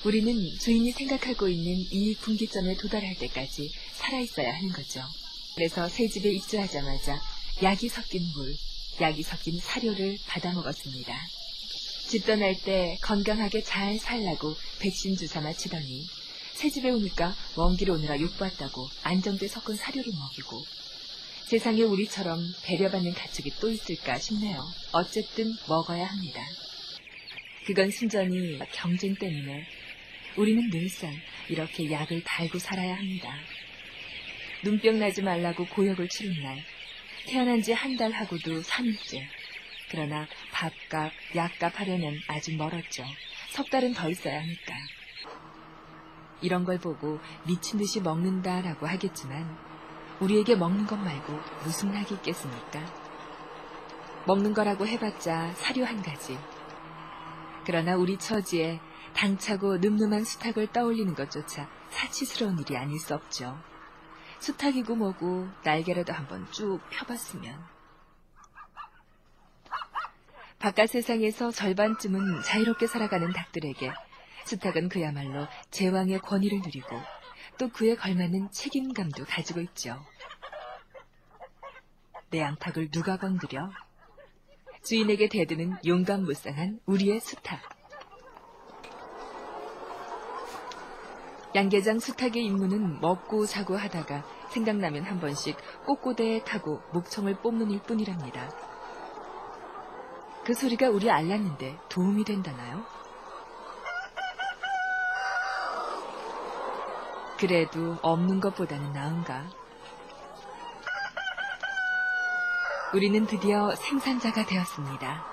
Speaker 7: 우리는 주인이 생각하고 있는 이 분기점에 도달할 때까지 살아있어야 하는 거죠. 그래서 새 집에 입주하자마자 약이 섞인 물, 약이 섞인 사료를 받아 먹었습니다. 집 떠날 때 건강하게 잘 살라고 백신 주사 맞히더니 새 집에 오니까 먼 길 오느라 욕봤다고 안정제 섞은 사료를 먹이고 세상에 우리처럼 배려받는 가축이 또 있을까 싶네요. 어쨌든 먹어야 합니다. 그건 순전히 경쟁 때문에 우리는 늘상 이렇게 약을 달고 살아야 합니다. 눈병 나지 말라고 고역을 치른 날 태어난 지 한 달 하고도 3일째. 그러나 밥값, 약값 하려면 아직 멀었죠. 석 달은 더 있어야 하니까. 이런 걸 보고 미친 듯이 먹는다라고 하겠지만 우리에게 먹는 것 말고 무슨 낙이 있겠습니까? 먹는 거라고 해봤자 사료 한 가지. 그러나 우리 처지에 당차고 늠름한 수탉을 떠올리는 것조차 사치스러운 일이 아닐 수 없죠. 수탉이고 뭐고 날개라도 한번 쭉 펴봤으면. 바깥 세상에서 절반쯤은 자유롭게 살아가는 닭들에게 수탉은 그야말로 제왕의 권위를 누리고 또 그에 걸맞는 책임감도 가지고 있죠. 내 양탁을 누가 건드려? 주인에게 대드는 용감무쌍한 우리의 수탉. 양계장 수탉의 임무는 먹고 자고 하다가 생각나면 한 번씩 꼬꼬대에 타고 목청을 뽐는 일 뿐이랍니다. 그 소리가 우리 알랐는데 도움이 된다나요? 그래도 없는 것보다는 나은가? 우리는 드디어 생산자가 되었습니다.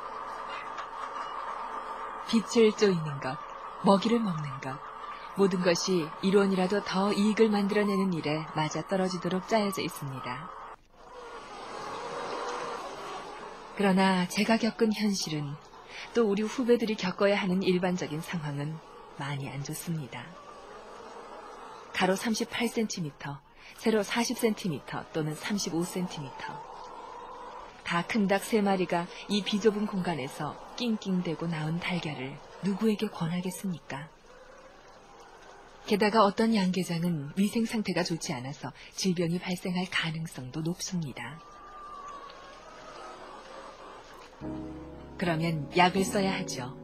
Speaker 7: 빛을 쪼이는 것, 먹이를 먹는 것, 모든 것이 1원이라도 더 이익을 만들어내는 일에 맞아떨어지도록 짜여져 있습니다. 그러나 제가 겪은 현실은 또 우리 후배들이 겪어야 하는 일반적인 상황은 많이 안 좋습니다. 가로 38cm, 세로 40cm 또는 35cm. 다 큰 닭 3마리가 이 비좁은 공간에서 낑낑대고 나온 달걀을 누구에게 권하겠습니까? 게다가 어떤 양계장은 위생 상태가 좋지 않아서 질병이 발생할 가능성도 높습니다. 그러면 약을 써야 하죠.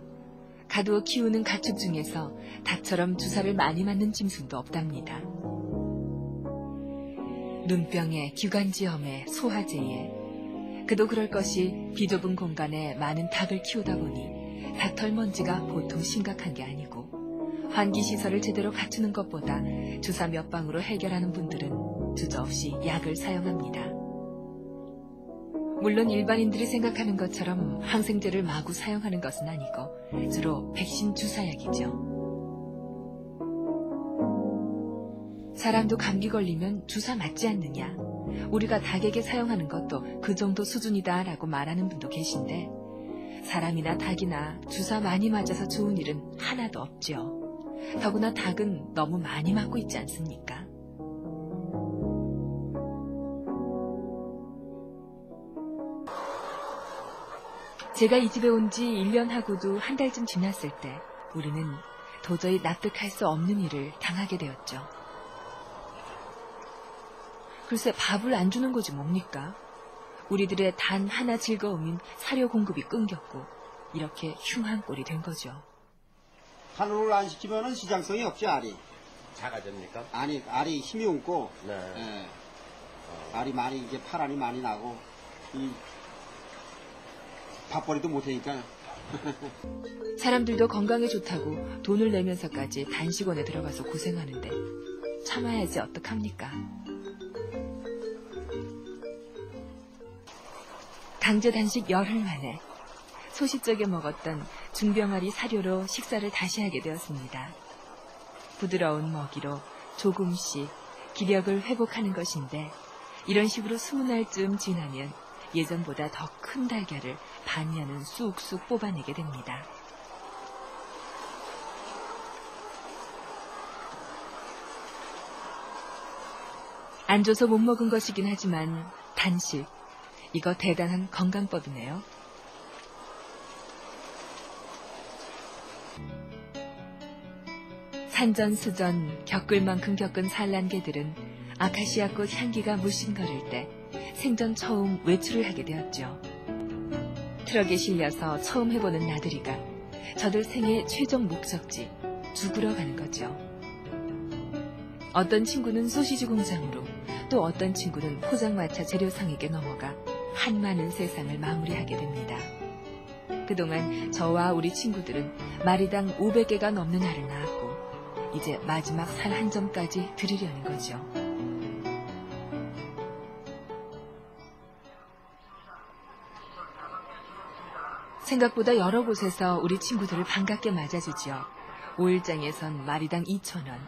Speaker 7: 가두어 키우는 가축 중에서 닭처럼 주사를 많이 맞는 짐승도 없답니다. 눈병에, 기관지염에, 소화제에. 그도 그럴 것이 비좁은 공간에 많은 닭을 키우다 보니 닭털 먼지가 보통 심각한 게 아니고 환기시설을 제대로 갖추는 것보다 주사 몇 방으로 해결하는 분들은 주저없이 약을 사용합니다. 물론 일반인들이 생각하는 것처럼 항생제를 마구 사용하는 것은 아니고 주로 백신 주사약이죠. 사람도 감기 걸리면 주사 맞지 않느냐? 우리가 닭에게 사용하는 것도 그 정도 수준이다라고 말하는 분도 계신데 사람이나 닭이나 주사 많이 맞아서 좋은 일은 하나도 없죠. 더구나 닭은 너무 많이 맞고 있지 않습니까? 제가 이 집에 온 지 1년하고도 한 달쯤 지났을 때 우리는 도저히 납득할 수 없는 일을 당하게 되었죠. 글쎄 밥을 안 주는 거지 뭡니까? 우리들의 단 하나 즐거움인 사료 공급이 끊겼고 이렇게 흉한 꼴이 된 거죠.
Speaker 8: 한우를 안 시키면 시장성이 없지, 알이.
Speaker 9: 작아집니까?
Speaker 8: 아니, 알이 힘이 없고,
Speaker 9: 네.
Speaker 8: 예, 알이 많이, 이제 파란이 많이 나고, 이 밥벌이도 못하니까.
Speaker 7: 사람들도 건강에 좋다고 돈을 내면서까지 단식원에 들어가서 고생하는데 참아야지 어떡합니까? 강제 단식 열흘 만에 소시적에 먹었던 중병아리 사료로 식사를 다시 하게 되었습니다. 부드러운 먹이로 조금씩 기력을 회복하는 것인데 이런 식으로 20날쯤 지나면 예전보다 더 큰 달걀을 반년은 쑥쑥 뽑아내게 됩니다. 안 줘서 못 먹은 것이긴 하지만 단식, 이거 대단한 건강법이네요. 산전수전 겪을 만큼 겪은 산란개들은 아카시아꽃 향기가 물씬거릴 때 생전 처음 외출을 하게 되었죠. 트럭에 실려서 처음 해보는 나들이가 저들 생의 최종 목적지 죽으러 가는 거죠. 어떤 친구는 소시지 공장으로, 또 어떤 친구는 포장마차 재료상에게 넘어가 한많은 세상을 마무리하게 됩니다. 그동안 저와 우리 친구들은 마리당 500개가 넘는 알을 낳았고 이제 마지막 살 한 점까지 드리려는 거죠. 생각보다 여러 곳에서 우리 친구들을 반갑게 맞아주지요. 오일장에선 마리당 2,000원.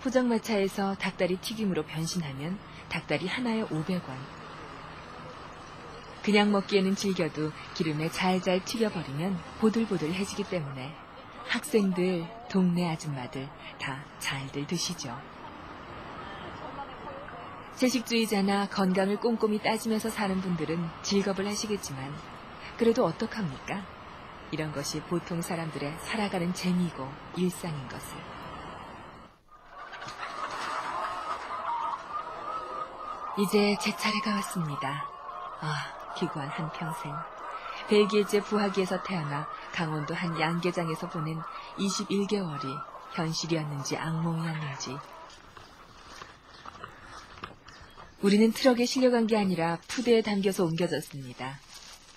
Speaker 7: 포장마차에서 닭다리 튀김으로 변신하면 닭다리 하나에 500원. 그냥 먹기에는 질겨도 기름에 잘잘 튀겨버리면 보들보들해지기 때문에 학생들, 동네 아줌마들 다 잘들 드시죠. 채식주의자나 건강을 꼼꼼히 따지면서 사는 분들은 즐겁을 하시겠지만 그래도 어떡합니까? 이런 것이 보통 사람들의 살아가는 재미고 일상인 것을. 이제 제 차례가 왔습니다. 아, 기구한 한평생. 벨기에제 부하기에서 태어나 강원도 한 양계장에서 보낸 21개월이 현실이었는지 악몽이었는지. 우리는 트럭에 실려간 게 아니라 푸대에 담겨서 옮겨졌습니다.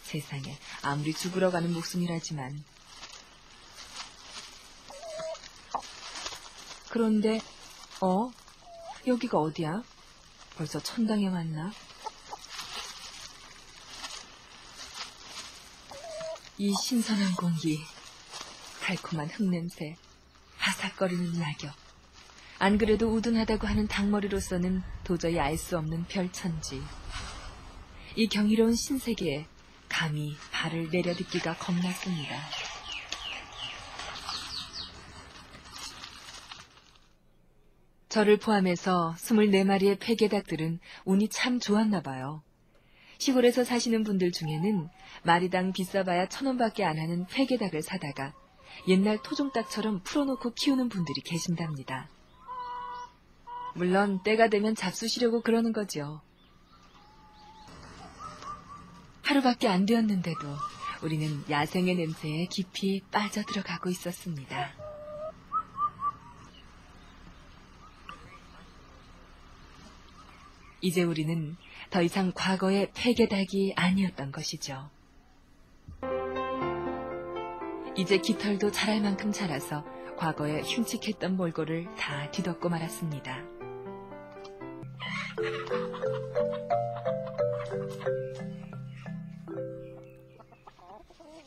Speaker 7: 세상에, 아무리 죽으러 가는 목숨이라지만. 그런데, 여기가 어디야? 벌써 천당에 왔나? 이 신선한 공기, 달콤한 흙냄새, 바삭거리는 낙엽. 안 그래도 우둔하다고 하는 닭머리로서는 도저히 알 수 없는 별천지. 이 경이로운 신세계에 감히 발을 내려딛기가 겁났습니다. 저를 포함해서 24마리의 폐개닭들은 운이 참 좋았나 봐요. 시골에서 사시는 분들 중에는 마리당 비싸봐야 1,000원밖에 안 하는 폐개닭을 사다가 옛날 토종닭처럼 풀어놓고 키우는 분들이 계신답니다. 물론 때가 되면 잡수시려고 그러는 거죠. 하루밖에 안 되었는데도 우리는 야생의 냄새에 깊이 빠져들어가고 있었습니다. 이제 우리는 더 이상 과거의 폐개닭이 아니었던 것이죠. 이제 깃털도 자랄 만큼 자라서 과거에 흉측했던 몰골을 다 뒤덮고 말았습니다.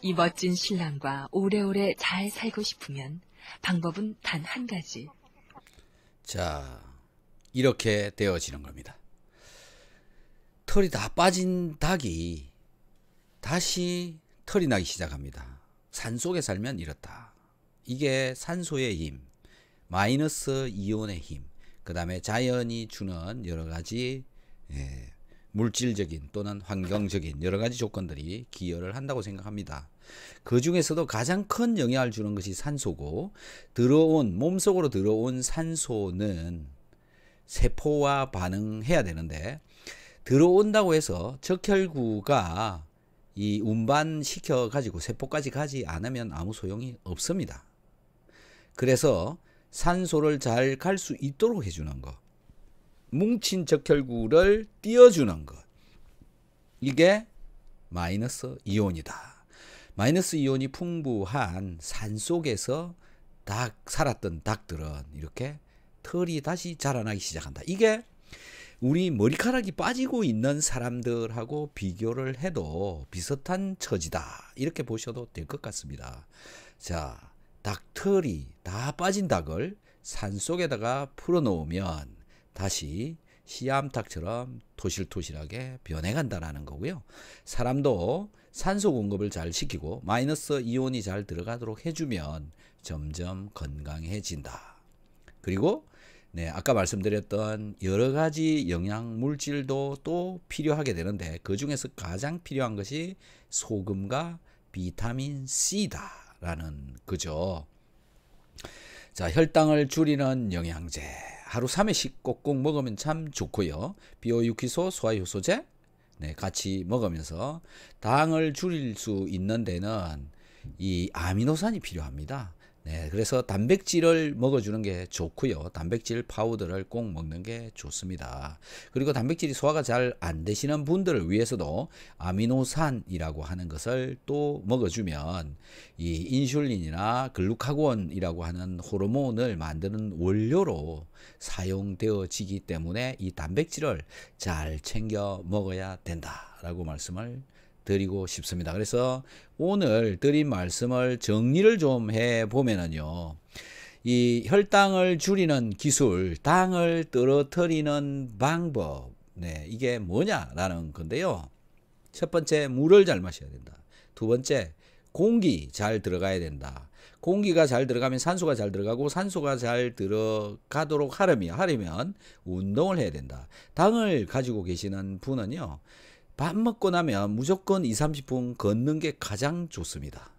Speaker 7: 이 멋진 신랑과 오래오래 잘 살고 싶으면 방법은 단 한 가지.
Speaker 1: 자, 이렇게 되어지는 겁니다. 털이 다 빠진 닭이 다시 털이 나기 시작합니다. 산속에 살면 이렇다. 이게 산소의 힘, 마이너스 이온의 힘, 그 다음에 자연이 주는 여러 가지 물질적인 또는 환경적인 여러 가지 조건들이 기여를 한다고 생각합니다. 그 중에서도 가장 큰 영향을 주는 것이 산소고, 몸속으로 들어온 산소는 세포와 반응해야 되는데, 들어온다고 해서 적혈구가 이 운반시켜 가지고 세포까지 가지 않으면 아무 소용이 없습니다. 그래서 산소를 잘 갈 수 있도록 해주는 것, 뭉친 적혈구를 띄워주는 것, 이게 마이너스 이온이다. 마이너스 이온이 풍부한 산속에서 살았던 닭들은 이렇게 털이 다시 자라나기 시작한다. 이게 우리 머리카락이 빠지고 있는 사람들하고 비교를 해도 비슷한 처지다, 이렇게 보셔도 될 것 같습니다. 자, 닭털이 다 빠진 닭을 산속에다가 풀어놓으면 다시 씨암탉처럼 토실토실하게 변해간다는 거고요. 사람도 산소 공급을 잘 시키고 마이너스 이온이 잘 들어가도록 해주면 점점 건강해진다. 그리고 아까 말씀드렸던 여러 가지 영양 물질도 또 필요하게 되는데, 그 중에서 가장 필요한 것이 소금과 비타민 C다라는 거죠. 자, 혈당을 줄이는 영양제, 하루 3회씩 꼭꼭 먹으면 참 좋고요. 비오유키소, 소화효소제 같이 먹으면서 당을 줄일 수 있는 데는 이 아미노산이 필요합니다. 그래서 단백질을 먹어주는 게 좋고요. 단백질 파우더를 꼭 먹는 게 좋습니다. 그리고 단백질이 소화가 잘 안 되시는 분들을 위해서도 아미노산이라고 하는 것을 또 먹어주면 이 인슐린이나 글루카곤이라고 하는 호르몬을 만드는 원료로 사용되어지기 때문에 이 단백질을 잘 챙겨 먹어야 된다라고 말씀을 드리고 싶습니다. 그래서 오늘 드린 말씀을 정리를 좀 해보면은요, 이 혈당을 줄이는 기술, 당을 떨어뜨리는 방법, 이게 뭐냐라는 건데요. 첫 번째, 물을 잘 마셔야 된다. 두 번째, 공기 잘 들어가야 된다. 공기가 잘 들어가면 산소가 잘 들어가고, 산소가 잘 들어가도록 하려면 운동을 해야 된다. 당을 가지고 계시는 분은요, 밥 먹고 나면 무조건 20-30분 걷는 게 가장 좋습니다.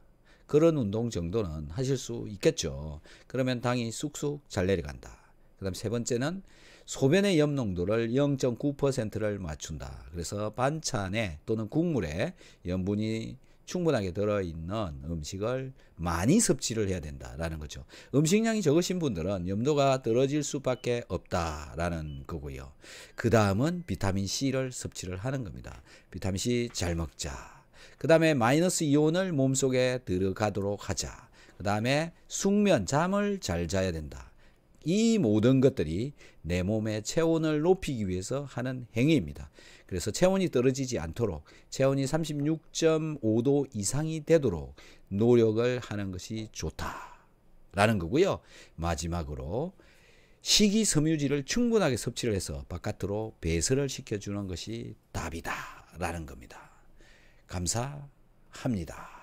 Speaker 1: 그런 운동 정도는 하실 수 있겠죠. 그러면 당이 쑥쑥 잘 내려간다. 그 다음 세 번째는 소변의 염농도를 0.9%를 맞춘다. 그래서 반찬에 또는 국물에 염분이 충분하게 들어있는 음식을 많이 섭취를 해야 된다라는 거죠. 음식량이 적으신 분들은 염도가 떨어질 수밖에 없다라는 거고요. 그 다음은 비타민C를 섭취를 하는 겁니다. 비타민C 잘 먹자. 그 다음에 마이너스 이온을 몸속에 들어가도록 하자. 그 다음에 숙면, 잠을 잘 자야 된다. 이 모든 것들이 내 몸의 체온을 높이기 위해서 하는 행위입니다. 그래서 체온이 떨어지지 않도록, 체온이 36.5도 이상이 되도록 노력을 하는 것이 좋다라는 거고요. 마지막으로 식이섬유질을 충분하게 섭취를 해서 바깥으로 배설을 시켜주는 것이 답이다라는 겁니다. 감사합니다.